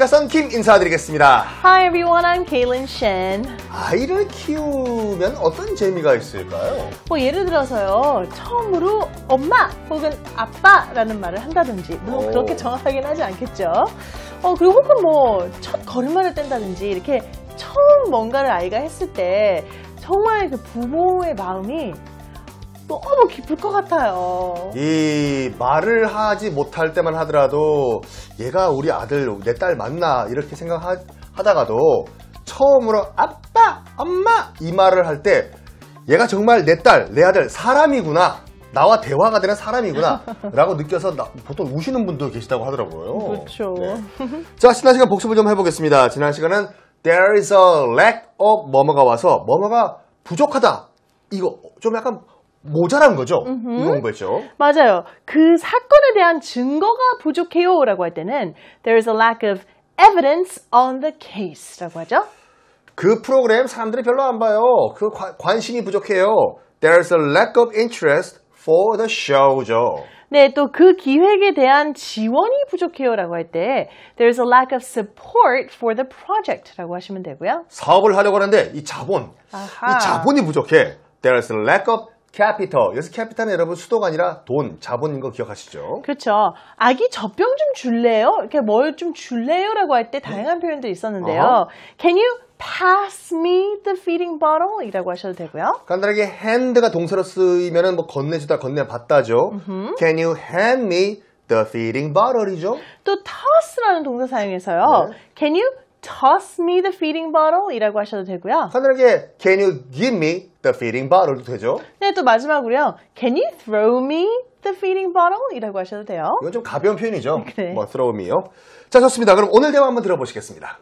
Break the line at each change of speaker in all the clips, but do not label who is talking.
안녕하십니까, 썬킴 인사드리겠습니다.
Hi everyone, I'm Kaylin Shen.
아이를 키우면 어떤 재미가 있을까요?
예를 들어서요, 처음으로 엄마 혹은 아빠라는 말을 한다든지, 물론 그렇게 정확하긴 하지 않겠죠. 그리고 혹은 첫 걸음마를 뗀다든지, 이렇게 처음 뭔가를 아이가 했을 때 정말 그 부모의 마음이 너무 기쁠 것 같아요.
이 말을 하지 못할 때만 하더라도 얘가 우리 아들, 내 딸 맞나 이렇게 생각하다가도 처음으로 아빠, 엄마 이 말을 할 때 얘가 정말 내 딸, 내 아들 사람이구나, 나와 대화가 되는 사람이구나 라고 느껴서 보통 우시는 분도 계시다고 하더라고요.
그렇죠.
네. 자, 지난 시간 복습을 좀 해보겠습니다. 지난 시간은 There is a lack of 뭐뭐가 와서 뭐뭐가 부족하다, 이거 좀 약간 모자란 거죠? 이거 공부했죠?
맞아요. 그 사건에 대한 증거가 부족해요 라고 할 때는 There is a lack of evidence on the case 라고 하죠.
그 프로그램 사람들이 별로 안 봐요. 그 관심이 부족해요. There's a lack of interest for the show죠.
네, 또 그 기획에 대한 지원이 부족해요 라고 할 때 There's a lack of support for the project 라고 하시면 되고요.
사업을 하려고 하는데 이 자본, 이 자본이 부족해. There's a lack of capital. 여기서 capital은 여러분 수도가 아니라 돈, 자본인 거 기억하시죠?
그렇죠. 아기 젖병 좀 줄래요? 이렇게 뭘 좀 줄래요? 라고 할 때 다양한 표현들이 있었는데요. Can you pass me the feeding bottle? 이라고 하셔도 되고요.
간단하게 hand가 동사로 쓰이면은 건네주다, 건네받다죠. Can you hand me the feeding bottle이죠?
또 toss라는 동사 사용해서요.
네.
Can you toss me the feeding bottle? 이라고 하셔도 되고요.
간단하게 Can you give me the feeding bottle도 되죠?
네, 또 마지막으로요. Can you throw me the feeding bottle? 이라고 하셔도 돼요.
이건 좀 가벼운 표현이죠.
네.
throw me요. 자, 좋습니다. 그럼 오늘 대화 한번 들어보시겠습니다.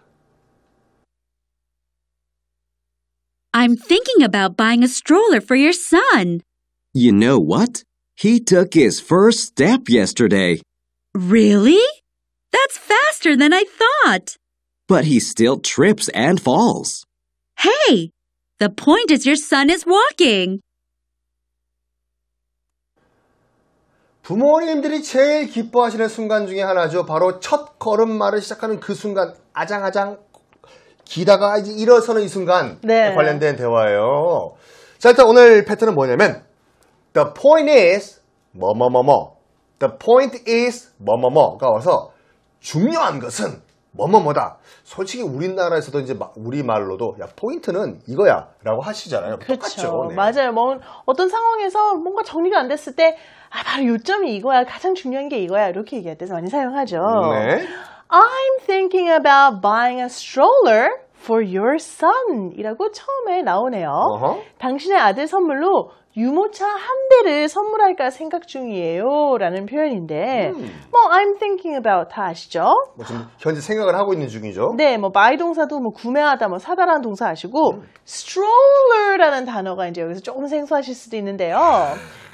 I'm thinking about buying a stroller for your son.
You know what? He took his first step yesterday,
Really? That's faster than I thought.
but he still trips and falls.
Hey, the point is your son is walking.
부모님들이 제일 기뻐하시는 순간 중에 하나죠. 바로 첫 걸음마를 시작하는 그 순간, 아장아장 기다가 이제 일어서는 이 순간
네.
관련된 대화예요. 자, 일단 오늘 패턴은 뭐냐면 The point is 뭐뭐뭐뭐, The point is 뭐뭐뭐가 와서 중요한 것은 뭐뭐뭐다. 솔직히 우리나라에서도 이제 우리말로도 야, 포인트는 이거야 라고 하시잖아요.
그렇죠.
똑같죠. 네.
맞아요. 어떤 상황에서 뭔가 정리가 안 됐을 때 바로 요점이 이거야. 가장 중요한 게 이거야. 이렇게 얘기할 때 많이 사용하죠.
네.
I'm thinking about buying a stroller for your son 이라고 처음에 나오네요. 당신의 아들 선물로 유모차 한 대를 선물할까 생각 중이에요 라는 표현인데 I'm thinking about 다 아시죠?
지금 현재 생각을 하고 있는 중이죠.
네, buy 동사도 구매하다, 사다라는 동사 아시고 stroller라는 단어가 이제 여기서 조금 생소하실 수도 있는데요.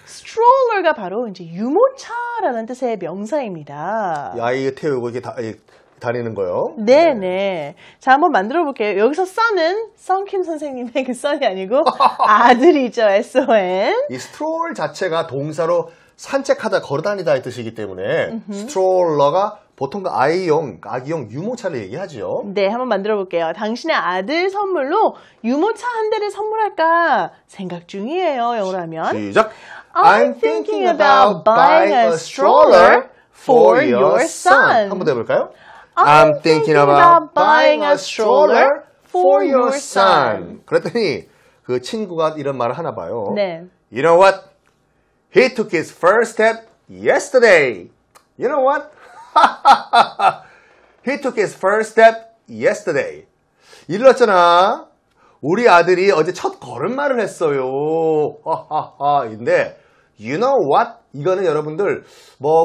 stroller가 바로 이제 유모차라는 뜻의 명사입니다.
이 아이 태우고 이렇게 다니는 거요.
네네. 자, 한번 만들어 볼게요. 여기서 son은 썬킴 선생님의 그 son이 아니고 아들이죠. S-O-N.
이 스트롤 자체가 동사로 산책하다, 걸어다니다의 뜻이기 때문에 스트롤러가 보통 그 아기용 유모차를 얘기하죠.
네, 한번 만들어 볼게요. 당신의 아들 선물로 유모차 한 대를 선물할까 생각 중이에요. 영어로 하면.
시작.
I'm thinking about buying a stroller for your son.
한번 더 해볼까요? I'm thinking about buying a stroller for your son. 그랬더니 그 친구가 이런 말을 하나 봐요.
네.
You know what? He took his first step yesterday. You know what? He took his first step yesterday. 일렀잖아. 우리 아들이 어제 첫 걸음마를 했어요. 인데 You know what? 이거는 여러분들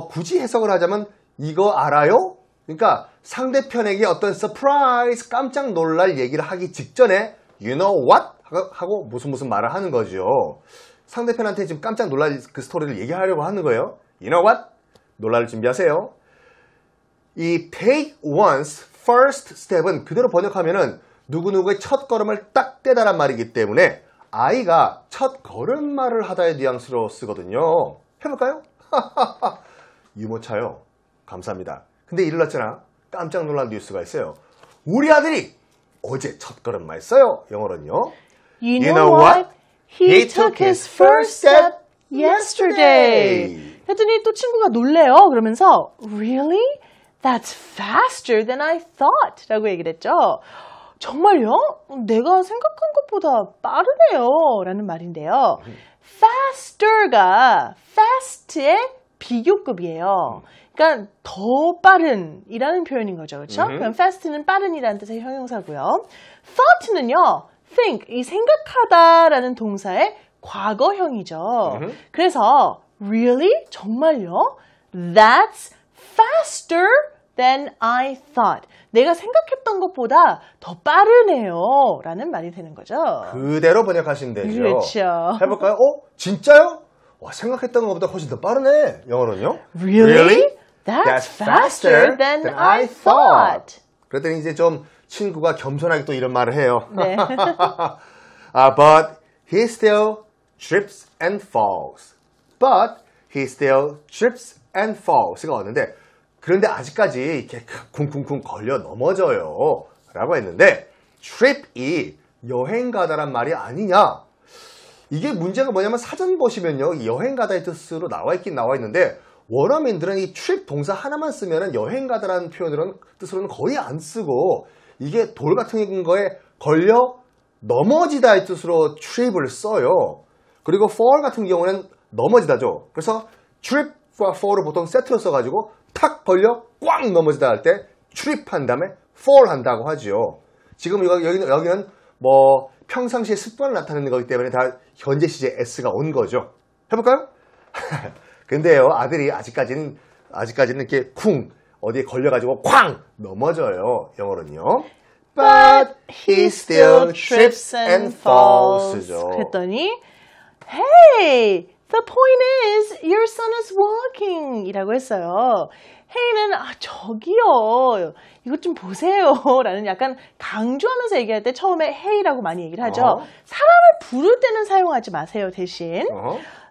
굳이 해석을 하자면 이거 알아요? 그러니까 상대편에게 어떤 서프라이즈, 깜짝 놀랄 얘기를 하기 직전에 You know what? 하고 무슨 말을 하는 거죠. 상대편한테 지금 깜짝 놀랄 그 스토리를 얘기하려고 하는 거예요. You know what? 놀랄 준비하세요. 이 take one's first step은 그대로 번역하면은 누구누구의 첫 걸음을 딱 떼다란 말이기 때문에 아이가 첫 걸음마를 하다의 뉘앙스로 쓰거든요. 해볼까요? 유모차요. 감사합니다. 근데 일을 났잖아. 깜짝 놀란 뉴스가 있어요. 우리 아들이 어제 첫걸음마 했어요. 영어로는요.
You know what? He took his first step yesterday. 했더니 또 친구가 놀래요. 그러면서 Really? That's faster than I thought. 라고 얘기를 했죠. 정말요? 내가 생각한 것보다 빠르네요. 라는 말인데요. faster가 fast의 비교급이에요. 그러니까 더 빠른 이라는 표현인 거죠. 그렇죠? 그럼 fast는 빠른이라는 뜻의 형용사고요. thought는요. think, 이 생각하다라는 동사의 과거형이죠. 그래서 really? 정말요? That's faster than I thought. 내가 생각했던 것보다 더 빠르네요. 라는 말이 되는 거죠.
그대로 번역하시면 되죠.
그렇죠.
해볼까요? 진짜요? 와, 생각했던 것보다 훨씬 더 빠르네. 영어로는요.
Really? That's faster than I thought.
그랬더니 이제 좀 친구가 겸손하게 또 이런 말을 해요.
네.
But he still trips and falls. But he still trips and falls가 왔는데 그런데 아직까지 이렇게 쿵쿵쿵 걸려 넘어져요. 라고 했는데 trip이 여행 가다란 말이 아니냐. 이게 문제가 뭐냐면 사전 보시면요. 여행 가다의 뜻으로 나와 있긴 나와 있는데 원어민들은 이 trip 동사 하나만 쓰면은 여행 가다라는 표현으로는 뜻으로는 거의 안 쓰고 이게 돌 같은 거에 걸려 넘어지다의 뜻으로 trip을 써요. 그리고 fall 같은 경우는 넘어지다죠. 그래서 trip과 fall을 보통 세트로 써가지고 탁 걸려 꽝 넘어지다 할 때 trip 한 다음에 fall 한다고 하죠. 지금 여기는 뭐 평상시에 습관을 나타내는 거기 때문에 다 현재 시제 s가 온 거죠. 해볼까요? 근데요 아들이 아직까지는 이렇게 쿵 어디에 걸려가지고 쾅 넘어져요. 영어로는요. But he still trips and falls.
그랬더니 Hey, the point is your son is walking 이라고 했어요. Hey는 저기요. 이것 좀 보세요. 라는 약간 강조하면서 얘기할 때 처음에 Hey라고 많이 얘기를 하죠. 사람을 부를 때는 사용하지 마세요. 대신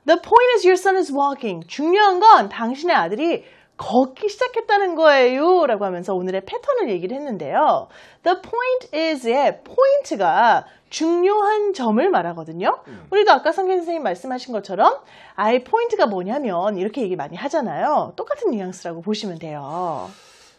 The point is your son is walking. 중요한 건 당신의 아들이 걷기 시작했다는 거예요. 라고 하면서 오늘의 패턴을 얘기를 했는데요. The point is의 포인트가 중요한 점을 말하거든요. 우리도 아까 성경 선생님 말씀하신 것처럼 아이 포인트가 뭐냐면 이렇게 얘기 많이 하잖아요. 똑같은 뉘앙스라고 보시면 돼요.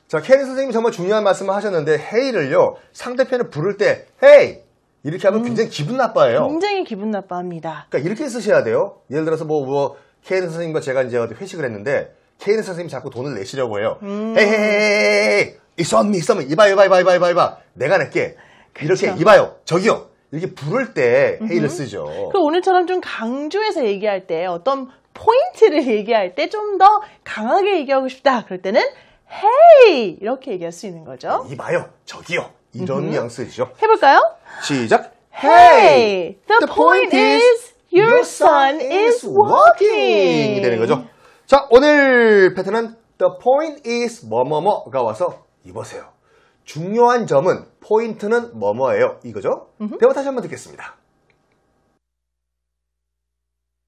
자, 케니 선생님이 정말 중요한 말씀을 하셨는데 헤이를요. 상대편을 부를 때 헤이 이렇게 하면 굉장히 기분 나빠해요.
굉장히 기분 나빠합니다.
그러니까 이렇게 쓰셔야 돼요. 예를 들어서 뭐 케니 선생님과 제가 이제 어디 회식을 했는데 케니 선생님이 자꾸 돈을 내시려고 해요. 헤이 it's on me. 이봐. 내가 낼게.
그쵸.
이렇게 이봐요. 저기요. 이렇게 부를 때 헤이를 쓰죠.
그럼 오늘처럼 좀 강조해서 얘기할 때 어떤 포인트를 얘기할 때 좀 더 강하게 얘기하고 싶다. 그럴 때는 hey 이렇게 얘기할 수 있는 거죠.
이봐요. 저기요. 이런 뉘앙스죠.
해볼까요?
시작.
Hey, the point is your son is walking.
이 되는 거죠. 자, 오늘 패턴은 the point is 뭐뭐뭐가 와서 이보세요. 중요한 점은 포인트는 뭐뭐예요. 이거죠. 대화 다시 한번 듣겠습니다.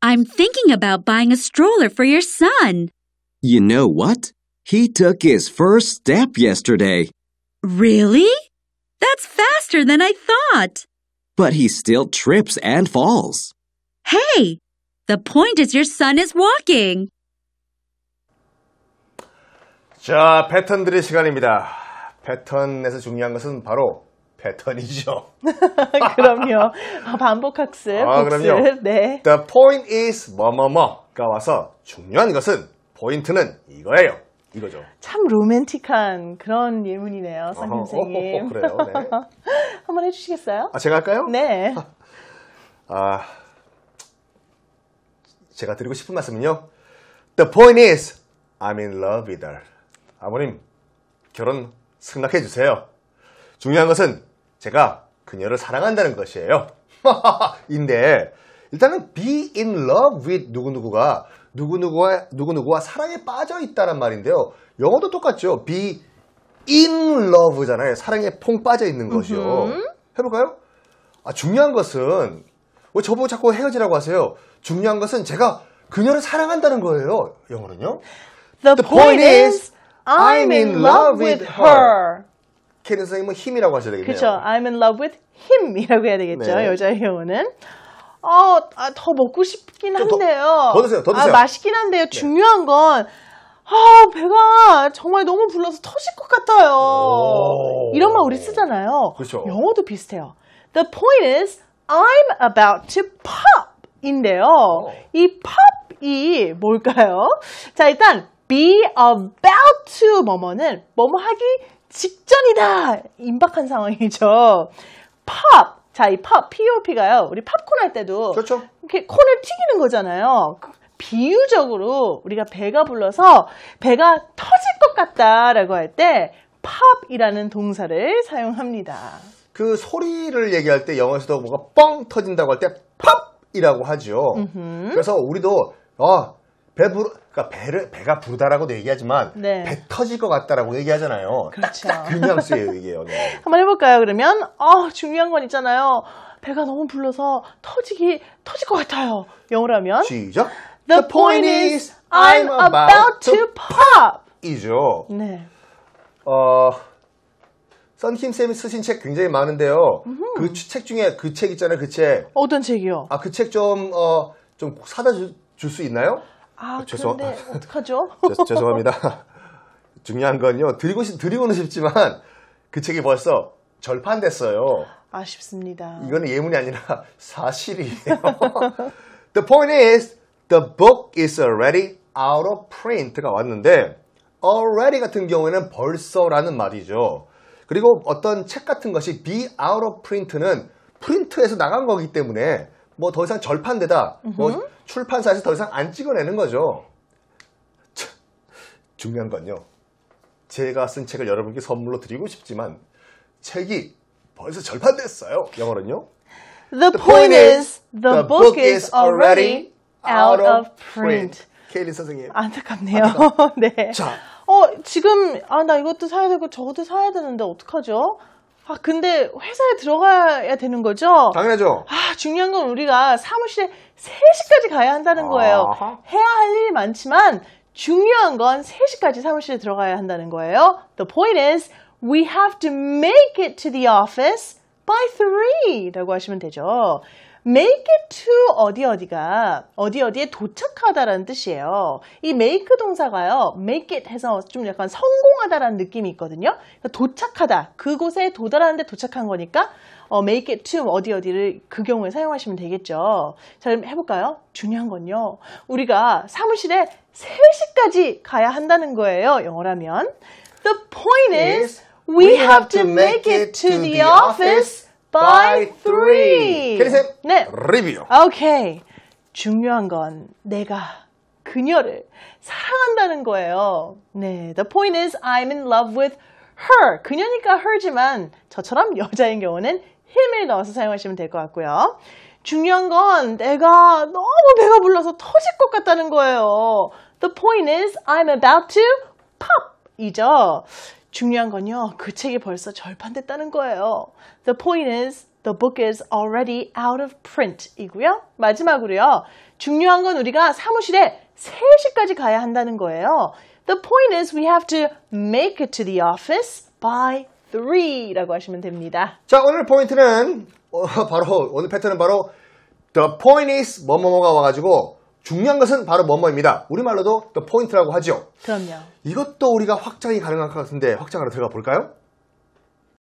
I'm thinking about buying a stroller for your son.
You know what? He took his first step yesterday.
Really? That's faster than I thought.
But he still trips and falls.
Hey, the point is your son is walking.
자, 패턴 드릴 시간입니다. 패턴에서 중요한 것은 바로 패턴이죠.
그럼요. 반복학습, 복습.
그럼요.
네.
The point is 뭐뭐뭐가 와서 중요한 것은 포인트는 이거예요. 이거죠.
참 로맨틱한 그런 예문이네요, 선생님.
그래요. 네.
한번 해주시겠어요?
제가 할까요?
네.
제가 드리고 싶은 말씀은요. The point is I'm in love with her. 아버님, 결혼 승낙해 주세요. 중요한 것은 제가 그녀를 사랑한다는 것이에요. 인데 일단은 be in love with 누구누구가 누구누구와 사랑에 빠져 있다는 말인데요. 영어도 똑같죠. be in love잖아요. 사랑에 퐁 빠져 있는 것이요. 해볼까요? 중요한 것은 왜 저보고 자꾸 헤어지라고 하세요? 중요한 것은 제가 그녀를 사랑한다는 거예요. 영어는요.
The point is I'm in love with her.
케린 선생님은 힘이라고 하셔야 되겠네요.
그렇죠. I'm in love with him이라고 해야 되겠죠.
네.
여자의 경우는. 더 먹고 싶긴 한데요.
더 드세요. 더 드세요.
맛있긴 한데요. 중요한 건 배가 정말 너무 불러서 터질 것 같아요. 이런 말 우리 쓰잖아요.
그렇죠.
영어도 비슷해요. The point is I'm about to pop 인데요. 이 pop이 뭘까요? 자, 일단 be about to 뭐뭐는 뭐뭐 하기 직전이다. 임박한 상황이죠. pop. 자, 이 pop가요. 우리 팝콘 할 때도
그렇죠.
이렇게 콘을 튀기는 거잖아요. 비유적으로 우리가 배가 불러서 배가 터질 것 같다라고 할 때 pop이라는 동사를 사용합니다.
그 소리를 얘기할 때 영어에서도 뭐가 뻥 터진다고 할 때 팝이라고 하죠. 그래서 우리도 그러니까 배가 부르다라고도 얘기하지만
네.
배 터질 것 같다라고 얘기하잖아요.
그렇죠.
그 뉘앙스예요, 이게요. 네.
한번 해볼까요, 그러면? 중요한 건 있잖아요. 배가 너무 불러서 터질 것 같아요. 영어로 하면
시작.
The point is I'm about to pop.
이죠.
네.
썬킴쌤이 쓰신 책 굉장히 많은데요. 그 책 중에 그 책 있잖아요, 그 책.
어떤 책이요?
그 책 좀 사다 줄 수 있나요?
그런데 어떡하죠?
죄송합니다. 중요한 건요, 드리고는 싶지만 그 책이 벌써 절판됐어요.
아쉽습니다.
이거는 예문이 아니라 사실이에요. The point is, the book is already out of print가 왔는데, already 같은 경우에는 벌써라는 말이죠. 그리고 어떤 책 같은 것이 be out of print는 프린트에서 나간 거기 때문에 뭐 더 이상 절판되다, 뭐 출판사에서 더 이상 안 찍어내는 거죠. 중요한 건요, 제가 쓴 책을 여러분께 선물로 드리고 싶지만 책이 벌써 절판됐어요. 영어로는요.
The point is, the book is already out of print.
케일린 선생님.
안타깝네요. 네.
자.
지금, 나 이것도 사야 되고 저것도 사야 되는데 어떡하죠? 근데 회사에 들어가야 되는 거죠?
당연하죠.
중요한 건 우리가 사무실에 3시까지 가야 한다는 거예요.
아하.
해야 할 일이 많지만 중요한 건 3시까지 사무실에 들어가야 한다는 거예요. The point is, we have to make it to the office by 3라고 하시면 되죠. make it to 어디에 도착하다라는 뜻이에요. 이 make 동사가요, make it 해서 좀 약간 성공하다라는 느낌이 있거든요. 그러니까 도착하다, 그곳에 도달하는데 도착한 거니까 make it to 어디를 그 경우에 사용하시면 되겠죠. 자, 그럼 해볼까요? 중요한 건요, 우리가 사무실에 3시까지 가야 한다는 거예요. 영어라면 The point is, we have to make it to the office by 3.
케리쌤,
네.
리뷰.
오케이. 중요한 건 내가 그녀를 사랑한다는 거예요. 네. The point is I'm in love with her. 그녀니까 her지만 저처럼 여자인 경우는 him을 넣어서 사용하시면 될 것 같고요. 중요한 건 내가 너무 배가 불러서 터질 것 같다는 거예요. The point is I'm about to pop 이죠. 중요한 건요, 그 책이 벌써 절판됐다는 거예요. The point is, the book is already out of print 이고요. 마지막으로요, 중요한 건 우리가 사무실에 3시까지 가야 한다는 거예요. The point is, we have to make it to the office by 3라고 하시면 됩니다.
자, 오늘 포인트는 오늘 패턴은 바로 the point is 뭐뭐뭐가 와가지고 중요한 것은 바로 뭐뭐입니다. 우리말로도 the point라고 하죠.
그럼요.
이것도 우리가 확장이 가능할 것 같은데 확장하러 들어가 볼까요?